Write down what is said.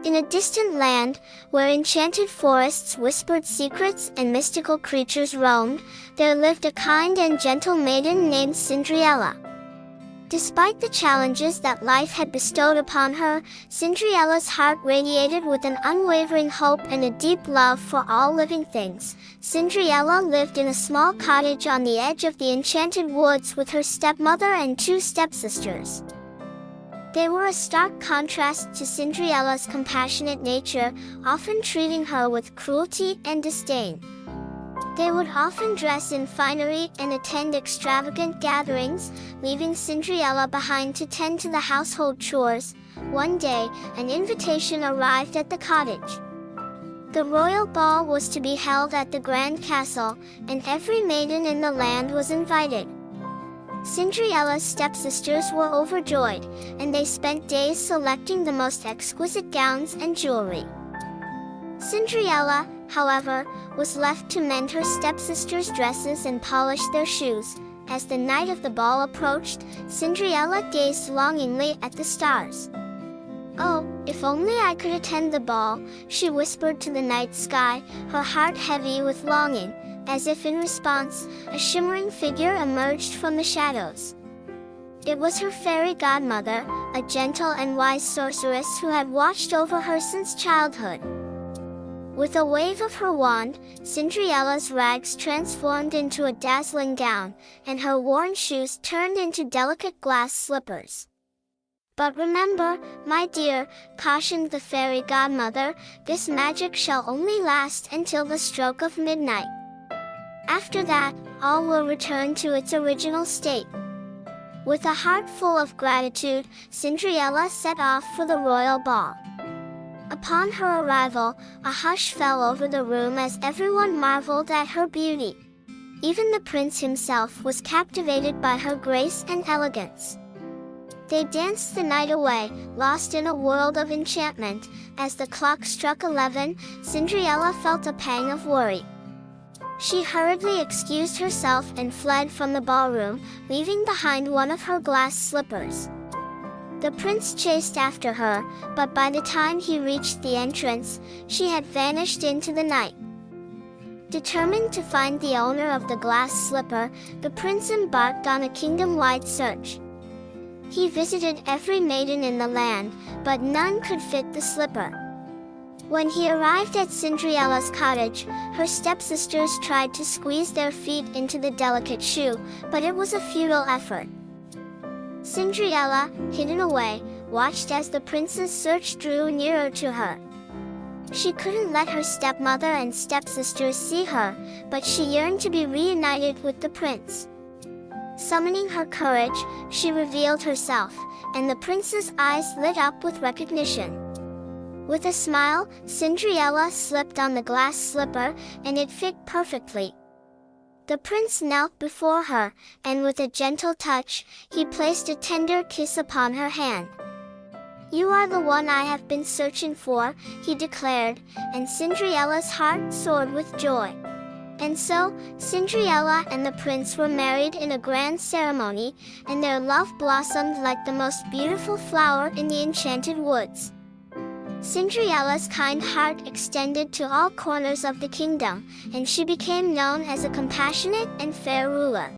In a distant land, where enchanted forests whispered secrets and mystical creatures roamed, there lived a kind and gentle maiden named Cinderella. Despite the challenges that life had bestowed upon her, Cinderella's heart radiated with an unwavering hope and a deep love for all living things. Cinderella lived in a small cottage on the edge of the enchanted woods with her stepmother and two stepsisters. They were a stark contrast to Cinderella's compassionate nature, often treating her with cruelty and disdain. They would often dress in finery and attend extravagant gatherings, leaving Cinderella behind to tend to the household chores. One day, an invitation arrived at the cottage. The royal ball was to be held at the grand castle, and every maiden in the land was invited. Cinderella's stepsisters were overjoyed, and they spent days selecting the most exquisite gowns and jewelry. Cinderella, however, was left to mend her stepsisters' dresses and polish their shoes. As the night of the ball approached, Cinderella gazed longingly at the stars. "Oh, if only I could attend the ball," she whispered to the night sky, her heart heavy with longing. As if in response, a shimmering figure emerged from the shadows. It was her fairy godmother, a gentle and wise sorceress who had watched over her since childhood. With a wave of her wand, Cinderella's rags transformed into a dazzling gown, and her worn shoes turned into delicate glass slippers. "But remember, my dear," cautioned the fairy godmother, "this magic shall only last until the stroke of midnight. After that, all will return to its original state." With a heart full of gratitude, Cinderella set off for the royal ball. Upon her arrival, a hush fell over the room as everyone marveled at her beauty. Even the prince himself was captivated by her grace and elegance. They danced the night away, lost in a world of enchantment. As the clock struck 11, Cinderella felt a pang of worry. She hurriedly excused herself and fled from the ballroom, leaving behind one of her glass slippers. The prince chased after her, but by the time he reached the entrance, she had vanished into the night. Determined to find the owner of the glass slipper, the prince embarked on a kingdom-wide search. He visited every maiden in the land, but none could fit the slipper. When he arrived at Cinderella's cottage, her stepsisters tried to squeeze their feet into the delicate shoe, but it was a futile effort. Cinderella, hidden away, watched as the prince's search drew nearer to her. She couldn't let her stepmother and stepsisters see her, but she yearned to be reunited with the prince. Summoning her courage, she revealed herself, and the prince's eyes lit up with recognition. With a smile, Cinderella slipped on the glass slipper, and it fit perfectly. The prince knelt before her, and with a gentle touch, he placed a tender kiss upon her hand. "You are the one I have been searching for," he declared, and Cinderella's heart soared with joy. And so, Cinderella and the prince were married in a grand ceremony, and their love blossomed like the most beautiful flower in the enchanted woods. Cinderella's kind heart extended to all corners of the kingdom, and she became known as a compassionate and fair ruler.